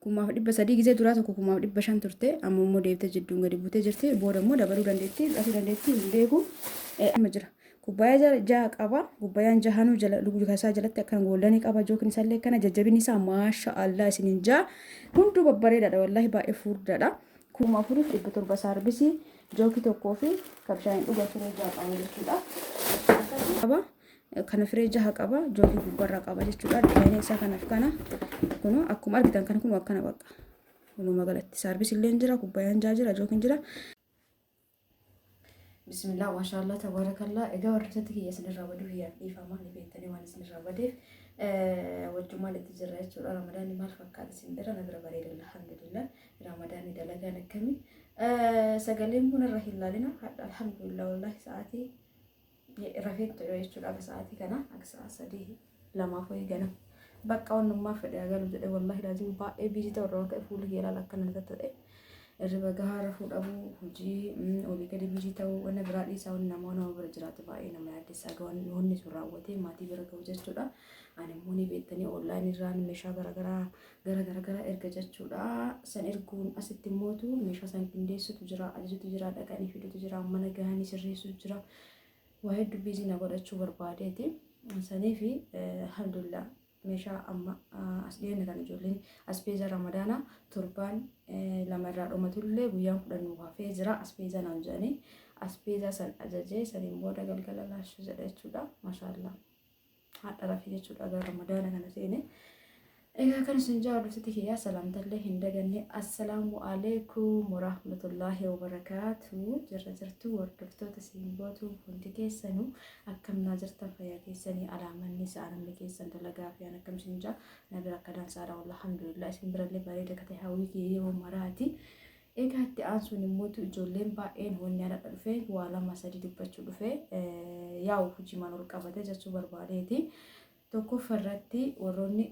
kumaaf 300 gisee duraa tokko kumaaf 500 turte amma immoo deebitee jidduun gadi buutee jirti booda immoo dabaluu dandeetti dhasuu dandeetti hin beeku amma jira kubbayaa jaha qaba kubbayaan jahanuu jala luguusaa jalatti akkan gooldanii qaba jookin isallee kana jajjabin isaa maasha Allah isinin jaa hunduu babbareedaadha wallahi baay'ee furdaadha kuma furuuf 700 saarbisii jooki tokkoo fi kabshaan dhugaa turee jaa qaba jechuudha kana firee jaha qaba jooki gubbarraa qaba jechuudha dizaayinii isaa kanaaf kana kun akkuma argitan kan kun akkana baqa walumaa galatti saarbisii illee jira kubbayaan jaha jira jookin jira bismillah maashaallah tabarakallah egaa warrati kiyya sinirraa baduu hiyyaa dhiifamaa ni beektanii waan sinirraa badeef wajjumaan itti jirra jechuudha ramadaanni maal fakkaata sin bira nabira bareeda alhamdulillah ramadaanni dalagaan akkamii sagaleen kun irra hin laalina alhamdulillah wallahi sa'aatii rafeettu jechuudha sa'aatii kana akka sa'a 3:02 ho'i ganam bakka onnummaa fedhe agalu jedhe wallahi laazim baay'ee biizii ta'u irraa ka'e fuula keelaa akkana ta'e irra gaara fuudhamu hojii olii gadi biizii ta'uu wanna biraa dhiisaa wanni nama bira jiraatu baay'ee nama yaaddeessaa wanni sun raawwatee maatii bira ga'u jechuudha ani immoo ni beektanii onlaayinii irraan meeshaa garaagaraa erga jechuudha san erguun asitti immootu meeshaa san qindeessutu jira ajajutu jira dhaqanii fidutu jira mana gahanii sirreessutu jira waa hedduu biizii na godhachuu barbaadeeti sanii fi alhamdulillah meeshaa amma as dhiyeenya kan ijoolleen aspeeza ramadaana torbaan lamarraa dhumatullee guyyaan 10 hafee jira aspeeza naan jedhanii aspeeza san ajajee saniin booda galgala laashuu jedha jechuudha maashaallah haadha rafii jechuudha gara ramadaana kana seene egaa kan isin jaallattu kiyyaa salaamtallee hin daganne assalaamu alaykum warahmatullaahi wabarakaatuh jirtu hordoftoota simbootu hundi keessanuu akkamnaa jirtan fayyaa keessanii alaamanni sa'aanamni keessan dalagaa fi an akkam isin jaa nabira akka dansaadha wallah alhamdulillah isin birallee bareeda kate hawwii kiyyoo maraati egaa itti aansuun immootu ijoolleen baay'een wanni ala dhufee waa 2-3 dubbachuu dhufee yaa'u hujimaan ol qabate jechuu barbaadeeti tokkoffaa irratti warroonni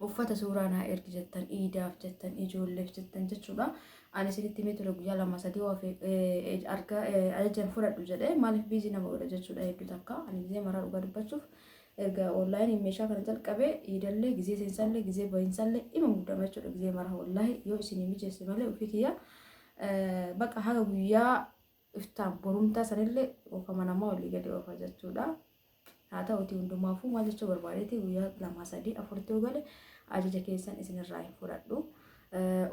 uffata suuraa naa ergi jettan iidaaf jettan ijoolleef jettan jechuudha ani isinitti mee ture guyyaa 2-3 waafee arga ajajan fudhadhu jedhee maaliif biizii nama godha jechuudha hedduu takka ani gizee maraa dhugaa dubbachuuf erga onlaayinii meeshaa kana jalqabee iidallee gizee seensallee gizee bahinsallee ima muddama jechuudha gizee maraa wallahi yoo isinii mijeesse malee ofii kiyya baqa haga guyyaa iftaan borumtaa sanillee oofama namaa olii gadi oofa jechuudha haa ta'uutii hundumaafuu maal jechuu barbaadeeti guyyaa 2-3-4 gale ajaja keessan isinirraa hin fudhadhu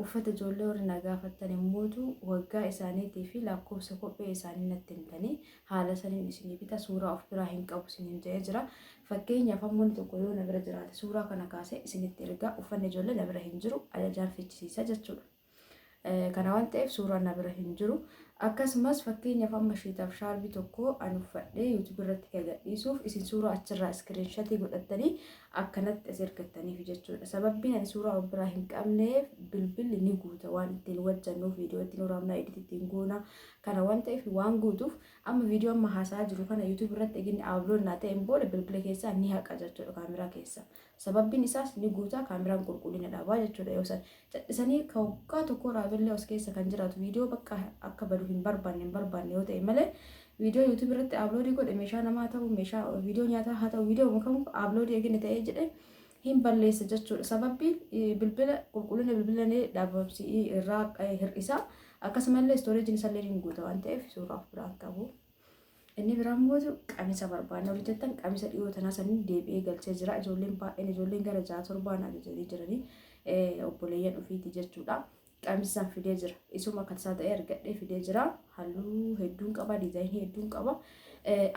uffata ijoollee warri nagaafattan immootu waggaa isaaniitii fi lakkoofsa kophee isaanii natti himtanii haala saniin isinii bita suuraa of biraa hin qabu isiniin jedhee jira fakkeenyaaf ammoonni tokko yoo na bira jiraate suuraa kana kaasee isinitti ergaa uffanni ijoollee na bira hin jiru ajajaan fichisiisa jechuudha kana waan ta'eef suuraan na bira hin jiru akkasumas fakkeenyaaf amma shiitaaf shaarbii tokko ani uffadhee YouTube irratti gadhiisuuf isin suuraa achirraa iskiriinshatii godhattanii akkanatti as ergattaniif jechuudha sababbiin ani suuraa of biraa hin qabneef bilbilli ni guuta waan ittiin wajjannuuf viidiyoo ittiin waraabnaa edit ittiin goona kana waan ta'eef waan guutuuf amma viidiyoo amma haasaa jiru kana YouTube irratti eginni upload naa ta'een booda bilbila keessaa ni haqa jechuudha kaameraa keessa sababbiin isaas ni guuta kaameraan qulqullina dhabaa jechuudha yoo san cadhisanii kawwaa tokko raabillee os keessa kan jiraatu viidiyoo bakka akka badu hin barbaanne yoo ta'e malee viidiyoo YouTube irratti upload godhe meeshaa namaa ta'u meeshaa viidiyoo nyaataa haa ta'u viidiyoo kam upload eegine ta'ee jedhe hin balleessa jechuudha sababbi bilbila qulqullina bilbilanee dhaabamsii irraa hir'isa akkasumallee storage isallee hin guuta waan ta'eef suuraa of biraa qabu inni biraan mootu qamisa barbaanne hojjetan qamisa dhiyoo tanaa saniin deebi'ee galchee jira ijoolleen gara 6-7 ajajanii jiranii obboleeyyan ofiiti jechuudha qamisaan fidee jira isuma akkasaa ta'ee argadhee fidee jira halluu hedduun qaba diizaayinii hedduun qaba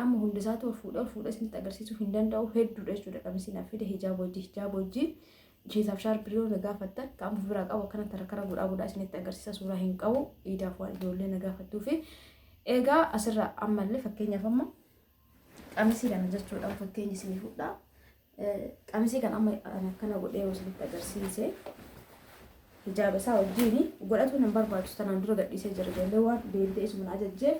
amma hundisaatu ol fuudhee isinitti agarsiisuu hin danda'u hedduudha jechuudha qamisiin fide hijaab hojii shiitaaf shaarbii yoo nagaafattan qaama biraa qabu akkanatti harkara godhaa isinitti agarsiisa suuraa hin qabu iidaaf waan ijoollee nagaafattuu fi egaa asirra ammallee fakkeenyaaf amma qamisii kana jechuudha fakkeenyi isinii fudhaa qamisii kan amma akkana godhee yoo isinitti agarsiise hijaaba isaa wajjin godhatu nan barbaachisu tanaan dura gadhiisee jira ijoollee waan deemtee isuma ajajjeef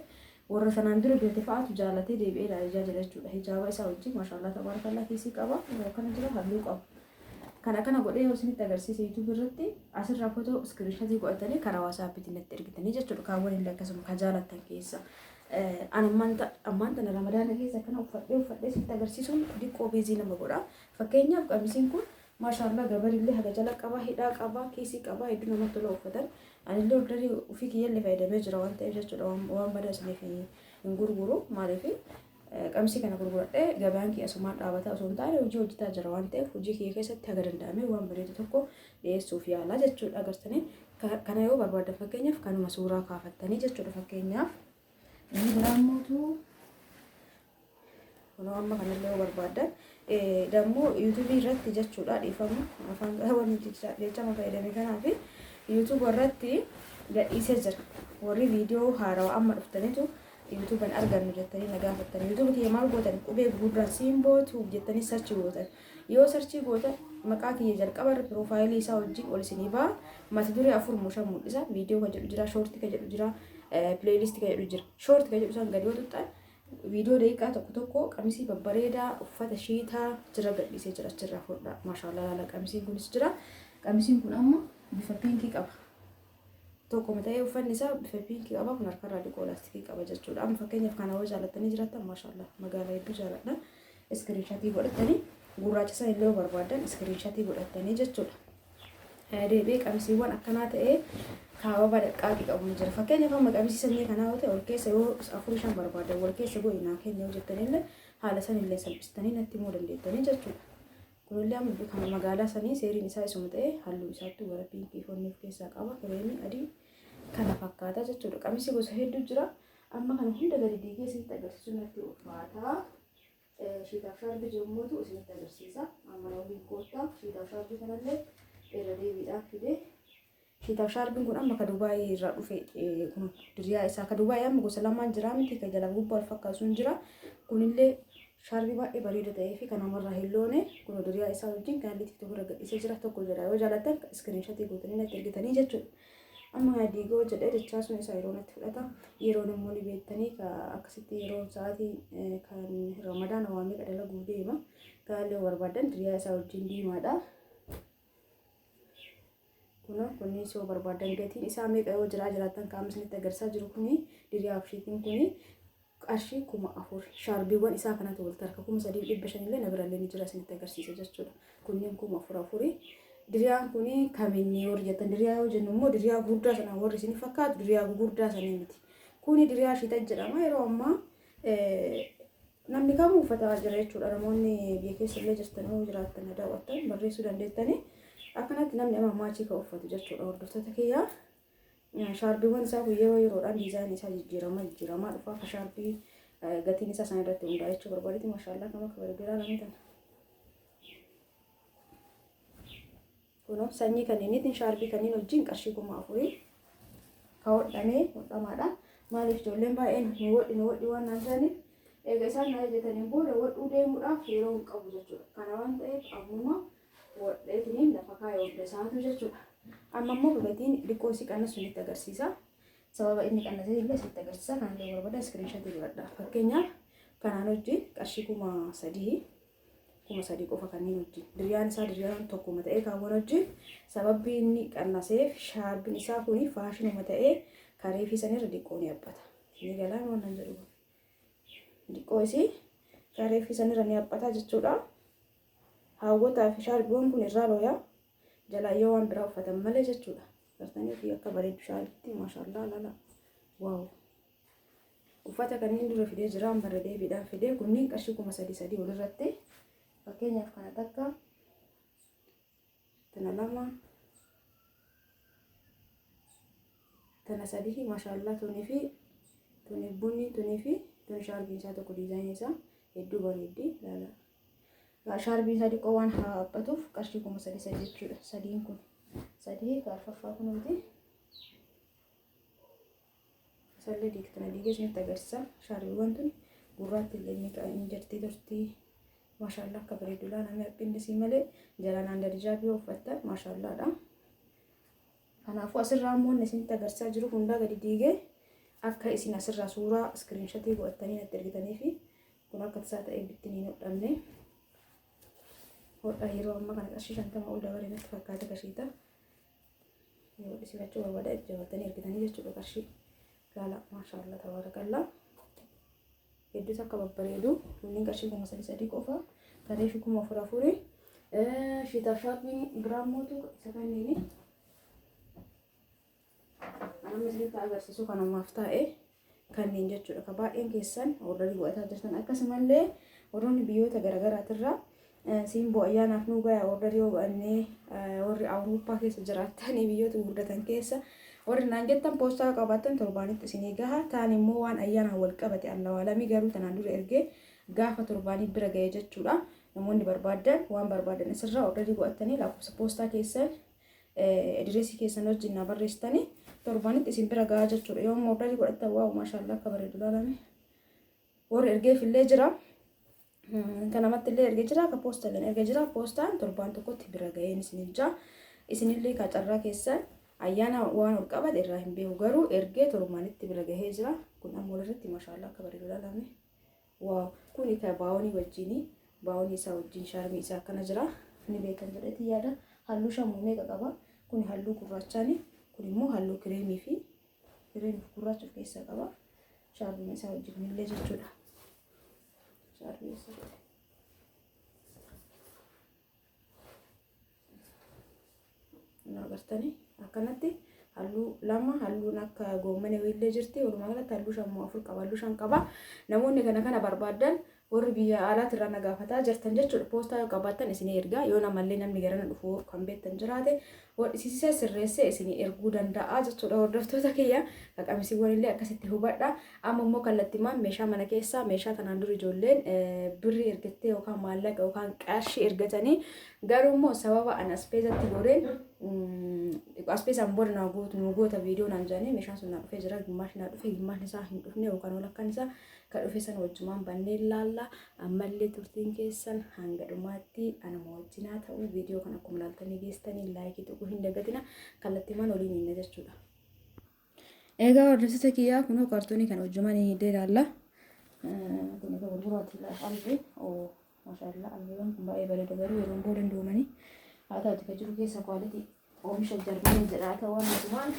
warra sanaan dura deemtee fa'aatu jaalatee deebi'ee ajajaa jira jechuudha hijaaba isaa wajjin maashaallah tabarakallah keessi qaba kana jira halluu qaba kana godhee yoo isinitti agarsiise YouTube irratti asirraa footoo iskiriinshatii godhatanii karaa WhatsAppiitiin natti ergitanii jechuudha kaawwan illee akkasuma ka jaalattan keessa ammaan tana ramadaana keessa kana uffadhee isinitti agarsiisuun diqqoo biizii nama godha fakkeenyaaf qamisiin kun maashaallah gabarillee haga jala qabaa hidhaa qabaa kiisii qabaa hedduu namatti tola uffatan anillee ordarii ofii kiyyallee fayyadamee jira waan ta'eef jechuudha waan badaa isiniif hin gurguru maaliif qamisii kana gurguradhee gabaan kiyya asumaan dhaabataa osoo hin taane hojii hojjetaa jira waan ta'eef hojii kiyya keessatti haga danda'ame waan bareedu tokko dhiyeessuuf yaalaa jechuudha agartanii kana yoo barbaadan fakkeenyaaf kanuma suuraa kaafattanii jechuudha fakkeenyaaf inni biraammootu kunoo amma kanallee yoo barbaadan dammoo yuutuubii irratti jechuudha dhiifamu afaan qaban jechama fayyadame kanaaf yuutuub irratti gadhiisee jira warri viidiyoo haarawaa amma dhuftanitu yuutuuban argannu jettanii na gaafattanii yuutuubii kiyya maal gootan qubee gurguraan siimbootu jettanii sarchii gootan yoo sarchii gootan maqaa kiyya jalqaba irra piroofaayilii isaa wajjin ol isinii ba'a mata duree 4 mul'isa viidiyoo kan jedhu jira shoortii kan jedhu jira pileeylistii kan jedhu jira shoortii kan jedhu isaan gadi yoo tuttan viidiyoo daqiiqaa tokko qamisii babbareedaa uffata shiitaa jira gadhiisee jira achirraa fudhaa maashaallah laala qamisiin kunis jira qamisiin kun amma bifa piinkii qaba tokkuma ta'ee uffanni isaa bifa piinkii qaba kun harkarraa dhiqoo laastikii qaba jechuudha amma fakkeenyaaf kana hoo jaallattanii jiraattan maashaallah magaalaa hedduu jaalladha iskiriinshaatii godhatanii gurraacha sana illee barbaadan iskiriinshaatii godhatanii jechuudha deebi'ee qamisiiwwan akkanaa ta'ee kaawwa badhaqqaaqii qabu jira fakkeenyaaf amma qamisii sanyii kanaa yoo ta'e ol keessa yoo 4-5 barbaadan wal keessa go'inaa keenya yoo jettanillee haala san illee salphistanii natti himuu dandeettanii jechuudha kunillee amma kan magaalaa sanii seeriin isaa isuma ta'e halluu isaatti warra piinkii foonni of keessaa qaba kireemii adii kana fakkaata jechuudha qamisii gosa hedduu jira amma kana hunda gadi diigee isinitti agarsiisu natti ulfaata shiitaaf shaarbii jirummootu isinitti agarsiisa amma waliin koottaa shiitaaf shaarbii kanallee irra deebiidhaan fidee shiitaaf shaarbiin kun amma ka Dubaayii irraa dhufe kun diriyaa isaa ka Dubaayii amma gosa lamaan jira miti ka jala gubbaa wal fakkaatu jira kunillee shaarbii baay'ee bareeda ta'ee fi kan namarraa hin loone kun diriyaa isaa wajjin kan tiktok irra gadhiisee jira tokko jira yoo jaallattan iskiriinshaatii gootanii natti ergitanii jechuudha amma diigoo jedhee dachaa sun isaa yeroo natti fudhata yeroon immoo ni beektanii akkasitti yeroo sa'aatii kan ramadaan waamee dhalaguu deema gaallee barbaadan diriyaa isaa wajjin diimaadha kunni soo barbaadan gatiin isaa meeqa yoo jiraatan kaamisnitti agarsiisaa jiru kuni diriyaa afshiitiin kuni qarshii 4,000 shaarbiiwwan isaa kanatu wal tarka 3,500 illee na birallee ni jira isinitti agarsiisa jechuudha kunniin 4,000 diriyaan kuni kamiinni yoo jettan diriyaa yoo jennu immoo diriyaa gurguddaa sana warri isin fakkaatu diriyaa gurguddaa sana miti kuni diriyaa shiita jedhama yeroo ammaa namni kamuu uffataa jira jechuudha namoonni biyya keessa illee jirtan yoo jiraattan daawwattan barreessuu dandeettanii akkanatti namni amma maachii ka uffatu jechuudha hordoftoota kiyyaa shaarbiiwwan isaa yeroo yeroodhaan diizaayinii isaa jijjiiramaa dhufa akka shaarbii gatiin isaa sana irratti hundaa'e jechuu barbaadeeti maashaallah nama kabareedaa namni tana kunoo sanyii kanneeniitiin shaarbii kanneen wajjin qarshii 4,000 ka hodhamee hodhamaadha maaliif ijoolleen baay'een nu wodhi waan naan ta'aniif eega isaan na ajajataniin booda wodhuu deemuudhaaf yeroo hin qabu jechuudha kana waan ta'eef ammuma wodheetiniin lafa kaayee hunda isaatu jechuudha amma immoo gatiin dhiqqoo isii qannasu isinitti agarsiisa sababa inni qannasee illee isinitti agarsiisa kanallee barbaadan iskiriinshaatii godhadha fakkeenyaaf kanaan wajjin qarshii 3,000 qofa kanneen wajjin diriyaan isaa diriyaan tokkuma ta'ee kaawwan wajjin sababbi inni qannaseef shaarbiin isaa kuni faashinuma ta'ee kareefii sanirra dhiqqoo ni haphata ni galaan waan jedhu dhiqqoo isii kareefii sanirra ni haphata jechuudha hawwataa fi shaarbiiwwan kun irraa looyaa jalaayyoo waan biraa uffatan malee jechuudha gartanii fi akka bareedu shaarbiitti maashaallah lala waaw uffata kanneen dura fidee jira ammarra deebiidhaan fidee kunniin qarshii 3,000 walirratti fakkeenyaaf kana takka tana lama tana sadii maashaallah tunii fi tunii bunni tunii fi tuni shaarbiin isaa tokko diizaayinii isaa hedduu bareeddi lala shaarbiin isaa dhiqqoo waan haaphatuuf qarshii 3,000 jechuudha sadiin kun sadii gaarfaffaa kun miti sallee diiktana diigee isinitti agarsiisa shaarbiiwwan tun gurraatti illee ni jirti turtii maashaallah akka bareedu namni haphindisii malee jalaan handa dijaabii uffattan maashaalladha kanaafuu asirraa immoo isinitti agarsiisaa jiru hundaa gadi diigee akka isin asirraa suuraa iskiriinshaatii godhattanii natti ergitanii fi kun akka tasaa ta'ee bittinii hodhamne hodha yeroo amma kana qarshii 50 ol dabalee natti fakkaata kashiita yoo dhisifachuu barbaada itti jabaatanii ergitanii jechuudha qarshii laala maashaallah tabaarakallaa hedduus akka babbareedu kunniin qarshii 3,000 qofa kareefi 4,000 Shiitaaf shaarbiin biraan mootu isa kanneeni. Amma isinitti agarsiisu kanamaaf taa'e kanneen jechuudha. Ka baay'een keessan warri godhataa jirtan akkasumallee warroonni biyyoota garaagaraatirraa simboo ayyaanaaf nu gayaa warri yoo ba'annee warri Awurooppaa keessa jiraatanii biyyoota gurguddatan keessa warri naan jettan poostaa qabaatan torbaanitti isinii gaha. Taan immoo waan ayyaanaan wal qabate allawaalamii garuu tanaan dura ergee gaafa torbaanii bira ga'ee jechuudha. Namoonni barbaadan waan barbaadan isirraa warri godhatanii lakkoofsa poostaa keessan adireesii keessan wajjin na barreessitanii torbaanitti isin bira gahaa jechuudha. Yoo warri godhatan waaw maashaallah akka bareedu ilaalame. Warri ergeef illee jira. Kanamatti illee ergee jira. Ka poostaa illee ergee jira. Poostaan torbaan tokkotti bira ga'een isiniif jira. Isinillee ka carraa keessan ayyaana waan ol qabate irraa hin beeku garuu ergee torbaanitti bira gahee jira. Kun ammoo irratti maashaallah akka bareedu ilaalame. Waaw kuni ka baawonii wajjini baawonii isaa wajjin shaarbii isaa akkana jira. Ni beekan jedheeti yaada. Halluu shamuu meeqa qaba? Kuni halluu gurraachaani. Kun immoo halluu kireemii fi gurraacha of keessaa qaba. Shaarbiin isaa wajjin illee jechuudha. Shaarbii isaa agartanii akkanatti halluu lama halluun akka goomane illee jirti. Walumaa galatti halluu shamuu afur qaba. Halluu shan qaba. Namoonni kana barbaadan warri biyya alaatti irraa nagaafataa jirtan jechuudha. Poostaa yoo qabaatan isinii ergaa. Yoo namallee namni garana dhufu kan beektan jiraate wadhisiisee sirreessee isinii erguu danda'a jechuudha. Hordoftoota kiyya qaqamisiiwwan illee akkasitti hubadha. Amma immoo kallattimaan meeshaa mana keessaa meeshaa kanaan dura ijoolleen birrii ergattee yookaan maallaqa yookaan qarshii ergatanii garuu immoo sababa an aspeezatti godheen aspeezaan booda nu goota viidiyoo naan jedhanii meeshaan sun naa dhufee jira. Gimmaashni naa dhufee gimmaashni isaa hin dhufne yookaan walakkaan isaa ka dhufe sana wajjumaan bannee ilaalla. Ammallee turtiin keessan hanga dhumaatti anuma wajjin haa ta'u viidiyoo kana akkuma ilaaltanii geessitanii laayikii tuquu hin dagatina. Kallattimaan waliin hinna jechuudha. Egaa hordoftoota kiyyaa kunoo kaartoonii kana wajjumaan hidhee ilaalla. Kun egaa gurguraatti albii maashaallah albiiwwan kun baay'ee bareeda garuu yeroo booda hinduumanii haa ta'uti ka jiru keessa kwaalitii oomisha jarmanii jedhaa ta'uu wajjumaan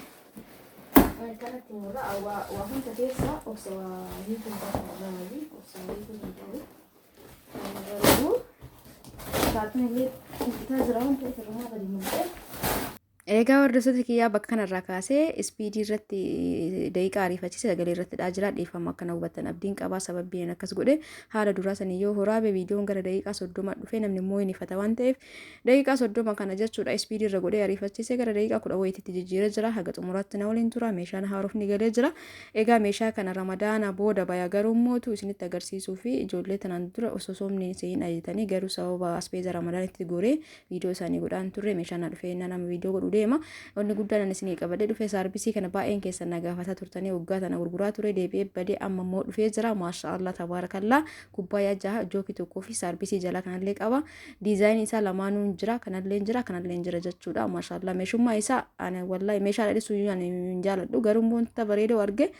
kanatti murra waa hunda keessa obsa waa hiikuu barbaadamanii obsa hiikuu hin ta'u. Garuu kaartoon illee kutaa jira waan ta'eef irraa gadi mul'ate. Egaa hordoftoota kiyyaa bakka kanarraa kaasee ispiidii irratti daqiiqaa ariifachiise sagalee irratti jira dhiifama akkana hubattan abdiin qabaa sababiin akkas godhe haala duraa sanii yoo horaabe viidiyoon gara daqiiqaa 30 dhufe namni immoo hin ifata waan ta'eef daqiiqaa 30 kana jechuudha ispiidii irra godhee ariifachiise gara daqiiqaa 10 wayititti jijjiiree jira haga xumuraatti na waliin tura meeshaan haaroof ni galee jira. Egaa meeshaa kana ramadaana booda baya garuu mootu isinitti agarsiisuu fi ijoollee tanaan dura osoo soomni isiin ajajatanii garuu sababa aspeeza ramadaanitti goree viidiyoo isaanii godhaan turre meeshaan dhufee nama viidiyoo godhu deema. Wanni guddaan isinii qabadee dhufe saarbisii kana baay'een keessan nagaafataa turtanii waggaa tana gurguraa ture deebi'ee badee amma immoo dhufee jira maashaallah tabaarakallaa kubbaayyaa jaha jookii tokkoo fi saarbisii jala kanallee qaba. Diizaayinii isaa lamaanuu jira kanallee jira jechuudha maashaallah meeshummaa isaa ani wallahi meeshaa dhadhisuu hin jaaladhu garuu wanta bareedoo arge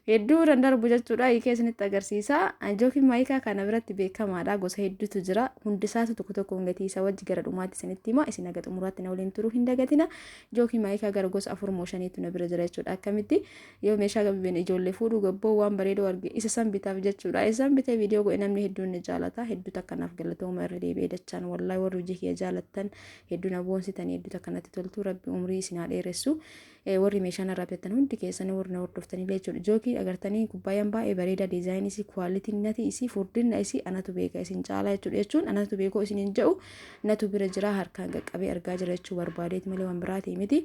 hedduu dandarbu jechuudha. Hiikee isinitti agarsiisa. Jookiin maayikaa kana biratti beekamaadha. Gosa hedduutu jira. Hundisaatu tokko tokkoon gatii isaa wajji gara dhumaatti isinitti hima. Isin aga xumuraatti na waliin turuu hin dagatina. Jookiin maayikaa gara gosa 4 moo 5tu na bira jira jechuudha. Akkamitti yoo meeshaa gabbeen ijoollee fuudhuu gabboo waan bareedoo arge isa san bitaaf jechuudha. Isaan bitee viidiyoo godhe namni hedduun ni jaalata. Hedduutu akkanaaf galatooma irra deebi'ee dachaan wallahi warri hojii kiyya jaalattan hedduun aboonsitanii hedduutu akkanatti toltu rabbi umrii isin haa dheeressu. Warri meeshaan irraa bitatan hundi keessanii warri na hordoftanii jechuudha. Jookii agartanii kubbaayaan baay'ee bareeda diizaayinii isii kwaalitiin nati isii furdinna isii anatu beeka isin caalaa jechuun anatu beekoo isin hin jedhu natu bira jira harkaan qaqqabee argaa jira jechuu barbaadeet malee waan biraati miti.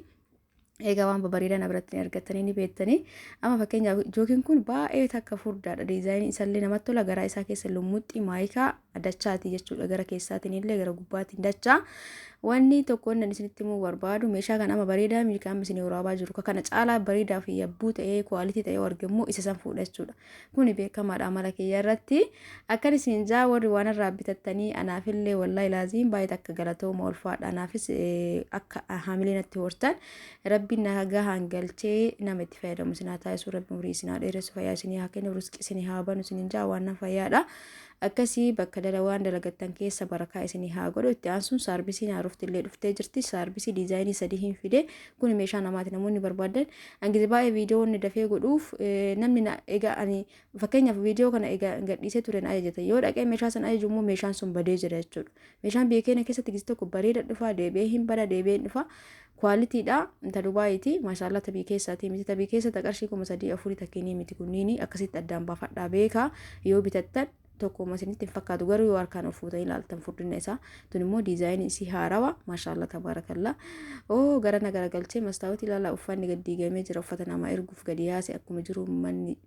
Egaa waan bareedaa na biratti argattanii ni beektanii amma fakkeenyaaf jookiin kun baay'ee takka furdaadha diizaayinii isaallee namatti tola garaa isaa keessa lumuuxxii maayikaa dachaati jechuudha gara keessaatiin illee gara gubbaatiin dachaa. Wanni tokko inni isinitti himuu barbaadu meeshaa kana amma bareedaa miidhaan isin waraabaa jiru kana caalaa bareedaa fi yabbuu ta'ee kwaalitii ta'ee argamu isa san fuudha jechuudha. Kuni beekamaadha amala kiyya irratti akkan isin jaa warri waan irraa bitattanii anaafillee wallahi laaziin baay'ee takka galatooma ulfaadha anaafis akka haamilinatti hortan rabbiin na gahaan galchee nama itti fayyadamu isin haa taasisu rabbi umurii isin haa dheeressu fayyaa isin haa kennu risqi isin haa banu isin jaa waan fayyaadha. akkasii bakka waan dalagattan keessa barakaa isinii haa godhu. Itti aansuun saarbisiin haarofti illee dhuftee jirti. Saarbisii diizaayinii sadii hin fide kun meeshaa namaati namoonni barbaadan angisi baay'ee viidiyoo inni dafee godhuuf namni egaa ani fakkeenyaaf viidiyoo kana egaa gadhiisee ture na ajajata yoo dhaqee meeshaa sana ajaju immoo meeshaan sun badee jira jechuudha. Meeshaan biyya keenya keessatti gisi tokko bareeda dhufa deebi'ee hin bada deebi'ee hin dhufa. Kwaalitiidha ta Dubaayiiti maashaallah tabii keessaati miti tabii keessatti qarshii 3,400 takkiinii miti kunniini akkasitti addaan baafadhaa beekaa yoo bitattan tokko masinitti hin fakkaatu garuu yoo harkaan ol fuutanii ilaaltan furdina isaa tun immoo diizaayinii isii haarawa maashaallah tabaarakallaa gara na garagalchee mastaawoti ilaalaa uffanni gad diigamee jira uffata namaa erguuf gadi yaase akkuma jiru manni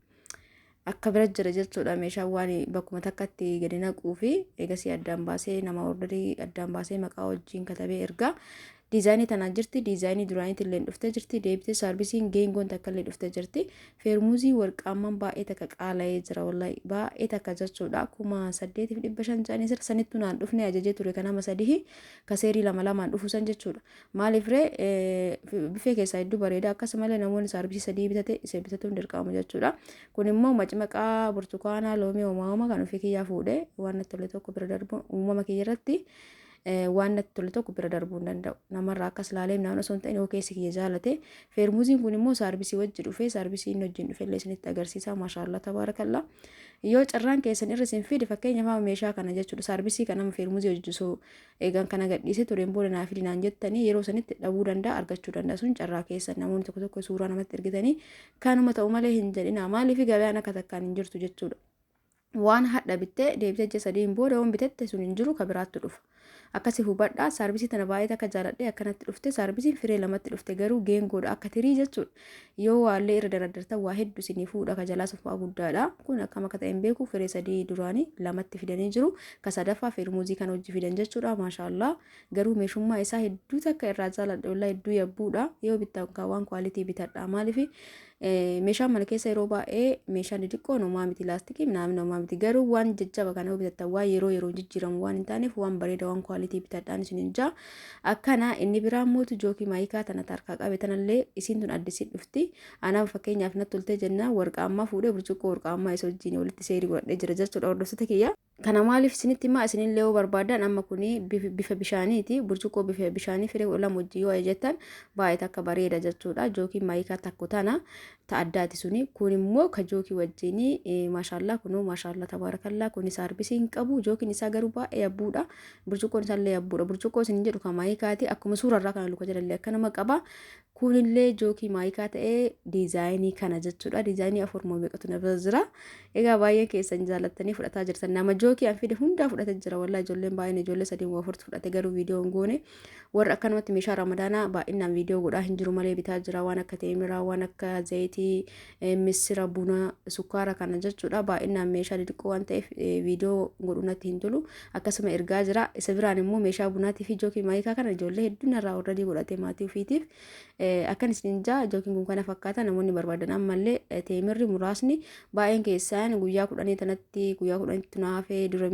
akka bira jira jechuudha meeshaan waan bakkuma takkatti gadi naquu fi eegasii addaan baasee nama ordarii addaan baasee maqaa wajjiin katabee ergaa. Diizaayinii tanaan jirti diizaayinii duraaniitti illee dhuftee jirti deebitee saarbisiin geengoon takka illee dhuftee jirti feermuuzii warqaamman baay'ee takka qaala'ee jira wallahi baay'ee takka jechuudha 8,500 jedhanii sirra sanittu naan dhufne ajajee ture kanama sadii kaseerii lama dhufu san jechuudha maaliif bifee keessaa hedduu bareeda akkasumallee namoonni saarbisii sadii bitate isa bitatuun dirqamu jechuudha kun immoo macmaqaa burtukaanaa loomii uumama kan ofii kiyyaa fuudhee waan natti tole tokko bira darbu uumama kiyya irratti waan natti tole tokko bira darbuu hin danda'u namarraa akkas laalee naannoo osoo hin ta'in yoo keessi kiyya jaalate feermuuziin kun immoo saarbisii wajji dhufee saarbisii inni wajjin dhufe illee isinitti agarsiisa maashaallah tabaarakallaa yoo carraan keessan irra isin fide fakkeenyaaf meeshaa kana jechuudha saarbisii kana feermuuzii hojjetu eegan kana gadhiisee tureen booda naa fidinaan jettanii yeroo sanitti dhabuu danda'a argachuu danda'a sun carraa keessan namoonni tokko tokko suuraa namatti ergitanii kanuma ta'u malee hin jedhina maaliif gabaan akka takkaan hin jirtu jechuudha waan hadha bittee deebitee sadiin booda waan bitette sun hin jiru ka biraatti dhufa. Akkasii hubadhaa saarbisii tana baay'ee akka jaaladhee akkanatti dhufte saarbisiin firee lamatti dhufte garuu geengoodha akka tirii jechuudha yoo waallee irra daradartan waa hedduu isinii fuudha ka jalaa safaa guddaadha kun akkam akka ta'een beeku firee sadii duraanii lamatti fidanii jiru ka sadaffaa feermuuzii kan hojii fidan jechuudha maashaallah garuu meeshummaa isaa hedduu takka irraa jaaladha wallahi hedduu yabbuudha yoo bittan waan kwaalitii bitadha maaliif meeshaan mana keessa yeroo baay'ee meeshaan xixiqqoo nomaa miti laastikii naamni nomaa miti garuu waan jajjaba kana bitattan waa yeroo jijjiiramu waan hin taaneef waan bareeda waan kwaalitii bitadhaan isin jaa akkana inni biraan mootu jookii maayikaa tana tarkaa qabe tanallee isiin tun addisi dhufti anaaf fakkeenyaaf natti toltee jenna warqaammaa fuudhee burcuqqoo warqaammaa isa wajjin walitti seerii godhadhee jira jechuudha hordoftoota kiyya kana maaliif isinitti himaa isinillee yoo barbaadan amma kuni bifa bishaaniiti burcuqqoo bifa bishaanii firee lama wajjin yoo ajjettan baay'ee akka bareeda jechuudha jookii maayikaa takko tana ta'addaati suni kun immoo ka jookii wajjin maashaallah kunoo maashaallah tabaarakallaa kun saarbisii hin qabu jookiin isaa garuu baay'ee yabbuudha burcuqqoon isaallee yabbuudha burcuqqoo isin jedhu ka maayikaati akkuma suurarraa kana luka jedhallee akkanuma qaba kunillee jookii maayikaa ta'ee diizaayinii kana jechuudha diizaayinii afur moo meeqatu na jira egaa baay'ee keessan jaalattanii fudhataa jirtan nama jookii an fide hundaa fudhatee jira wallahi ijoolleen baay'een ijoollee sadii waa afurtu fudhate garuu viidiyoon goone warra akkanumatti meeshaa ramadaanaa baay'inaan viidiyoo godhaa hin jiru malee bitaa jira waan akka teemiraa waan akka zayitii misira buna sukkaara kana jechuudha baay'inaan meeshaa xixiqqoo waan ta'eef viidiyoo godhu natti hin tolu akkasuma ergaa jira isa biraan immoo meeshaa bunaatii fi jookii maayikaa kana ijoollee hedduun irraa already godhatee maatii ofiitiif akkan isin jaa jookiin kun kana fakkaata namoonni barbaadan ammallee teemirri muraasni baay'een keessaan guyyaa 10 tanatti guyyaa 10tti naafee dura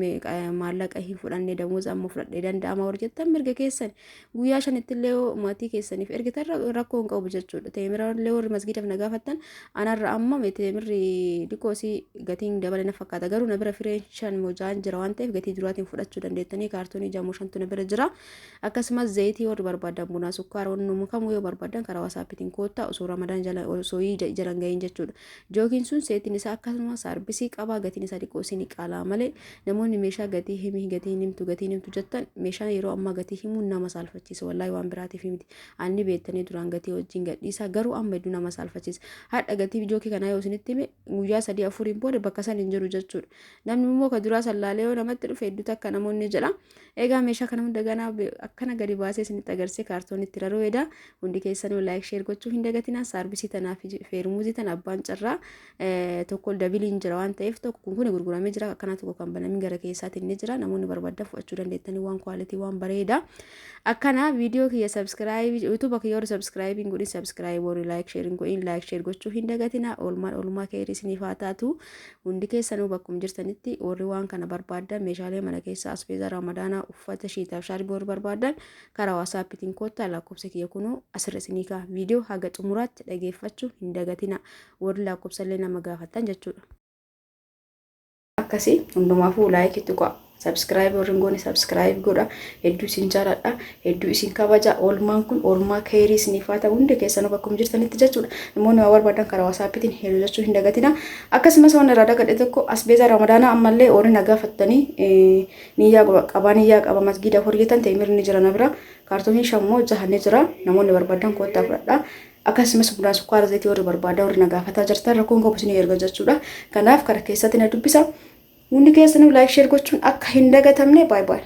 maallaqa hin fudhanne damuuza amma fudhadhee danda'ama hojjettan mirga keessan guyyaa 5tti illee maatii keessaniif ergitan rakkoo hin qabu jechuudha teemira illee warri masgiidaf nagaafattan anarra amma teemirri dikoosii gatiin dabalana fakkaata garuu na bira fireen 5 mojaan jira waan ta'eef gatii duraatiin fudhachuu dandeettanii kaartoonii jamoo 5tu na bira jira akkasumas zayitii warri barbaadan bunaa sukkaara wannu kamuu yoo barbaadan karaa wasaappitiin koottaa osoo ramadaan jala osoo jalan gahin jechuudha jookiin sun seetiin isaa akkasuma saarbisii qabaa gatiin isaa xiqqoo isin qaalaa malee namoonni meeshaa gatii himtu jettan meeshaan yeroo ammaa gatii himuun nama saalfachiisa wallahi waan biraatiif miti anni beektanii duraan gatii wajjin gadhiisa garuu amma hedduu nama saalfachiisa hadha gatii jookii kanaa yoo isinitti hime guyyaa 3-4 booda bakka san hin jiru jechuudha namni immoo ka duraa sallaalee yoo namatti dhufe hedduu takka namoonni jedha egaa meeshaa kana hunda ganaa akkana gadi baasee isinitti agarsiise kaartoonitti rarooedha hundi keessanuu laayik sheer gochuu hin dagatinaa saarbisii tanaa fi feermuuzii tana abbaan carraa tokko dabiliin jira waan ta'eef tokko kun gurguramee jira akkana tokko kan banamee gara keessaatiin ni jira namoonni barbaadan fudhachuu dandeettanii waan kwaalitii waan bareeda akkana viidiyoo kiyya subscribe youtube kiyya subscribing godhin subscribe warri laayik sheer godhin laayik sheer gochuu hin dagatinaa oolmaa keerii isiniif haa taatu hundi keessanuu bakkum jirtanitti warri waan kana barbaadan meeshaalee mana keessaa asfeeza ramadaanaa uffata shiitaaf shaarbii warri barbaadan karaa wasaappitiin koottaa lakkoofsa kiyya kunuu asirra isinii kaa viidiyoo haga xumuraatti dhageeffachuu hin dagatina warri lakkoofsallee nama gaafattan jechuudha. akkasii hundumaafuu laayikitti qo'a. Subscribe warri goone subscribe godha. Hedduu isin jaaladha. Hedduu isin kabaja. Oolmaan kun oolmaa keerii isiniif haa ta'u hundi keessanuu bakka jirtanitti jechuudha. Namoonni waa barbaadan karaa WhatsAppitiin hedduu jechuu hin dagatina. Akkasumas waan irraa dagadhe tokko asbeeza Ramadaanaa ammallee horii nagaa fattanii niyyaa qaba masgiida horiitan ta'e mirni jira na bira. Kaartooniin shammoo jahanne jira. Namoonni barbaadan koottaa fudhadha. Akkasumas bunaa sukkaara zayitii warri barbaadan warri nagaa fataa jirtan rakkoon qabu isin erga jechuudha. Kanaaf karaa keessatti na dubbisa. Hundi keessanuu like share gochuun akka hin dagatamne bye bye.